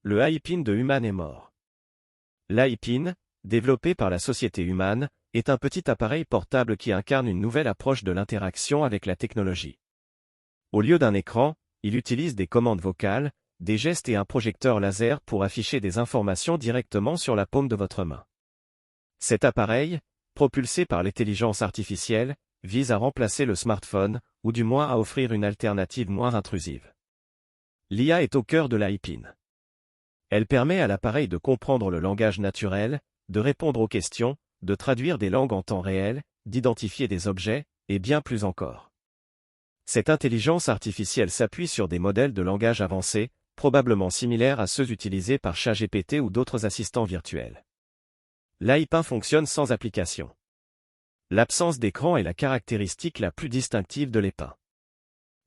le iPin de Human est mort. L'iPin, développé par la société Human, est un petit appareil portable qui incarne une nouvelle approche de l'interaction avec la technologie. Au lieu d'un écran, il utilise des commandes vocales, des gestes et un projecteur laser pour afficher des informations directement sur la paume de votre main. Cet appareil, propulsé par l'intelligence artificielle, vise à remplacer le smartphone, ou du moins à offrir une alternative moins intrusive. L'IA est au cœur de l'iPin. Elle permet à l'appareil de comprendre le langage naturel, de répondre aux questions, de traduire des langues en temps réel, d'identifier des objets, et bien plus encore. Cette intelligence artificielle s'appuie sur des modèles de langage avancés, probablement similaires à ceux utilisés par ChatGPT ou d'autres assistants virtuels. L'iPin fonctionne sans application. L'absence d'écran est la caractéristique la plus distinctive de l'IPin.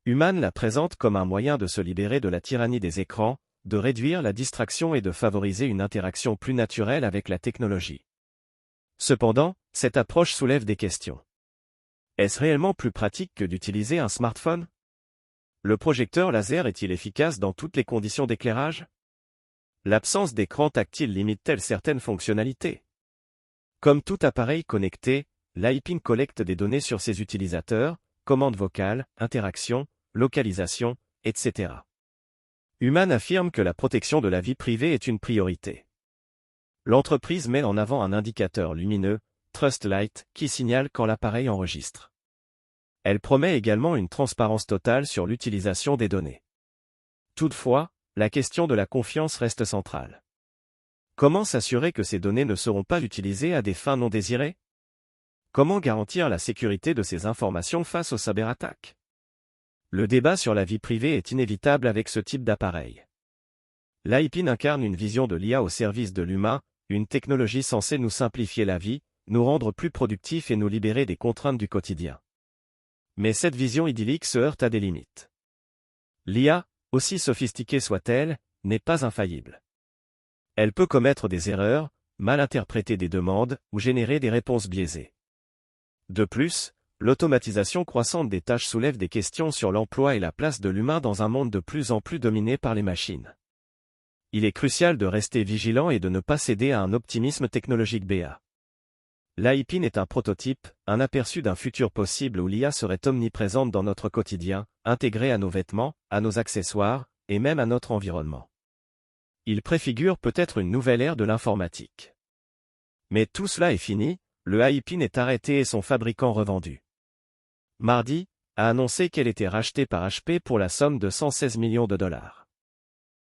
Human la présente comme un moyen de se libérer de la tyrannie des écrans, de réduire la distraction et de favoriser une interaction plus naturelle avec la technologie. Cependant, cette approche soulève des questions. Est-ce réellement plus pratique que d'utiliser un smartphone? Le projecteur laser est-il efficace dans toutes les conditions d'éclairage? L'absence d'écran tactile limite-t-elle certaines fonctionnalités? Comme tout appareil connecté, l'iPin collecte des données sur ses utilisateurs, commandes vocales, interactions, localisation, etc. Human affirme que la protection de la vie privée est une priorité. L'entreprise met en avant un indicateur lumineux, Trust Light, qui signale quand l'appareil enregistre. Elle promet également une transparence totale sur l'utilisation des données. Toutefois, la question de la confiance reste centrale. Comment s'assurer que ces données ne seront pas utilisées à des fins non désirées? Comment garantir la sécurité de ces informations face aux cyberattaques? Le débat sur la vie privée est inévitable avec ce type d'appareil. L'iPin incarne une vision de l'IA au service de l'humain, une technologie censée nous simplifier la vie, nous rendre plus productifs et nous libérer des contraintes du quotidien. Mais cette vision idyllique se heurte à des limites. L'IA, aussi sophistiquée soit-elle, n'est pas infaillible. Elle peut commettre des erreurs, mal interpréter des demandes ou générer des réponses biaisées. De plus, l'automatisation croissante des tâches soulève des questions sur l'emploi et la place de l'humain dans un monde de plus en plus dominé par les machines. Il est crucial de rester vigilant et de ne pas céder à un optimisme technologique béat. L'iPin est un prototype, un aperçu d'un futur possible où l'IA serait omniprésente dans notre quotidien, intégrée à nos vêtements, à nos accessoires, et même à notre environnement. Il préfigure peut-être une nouvelle ère de l'informatique. Mais tout cela est fini, le iPin est arrêté et son fabricant revendu. Mardi, a annoncé qu'elle était rachetée par HP pour la somme de 116 millions de dollars.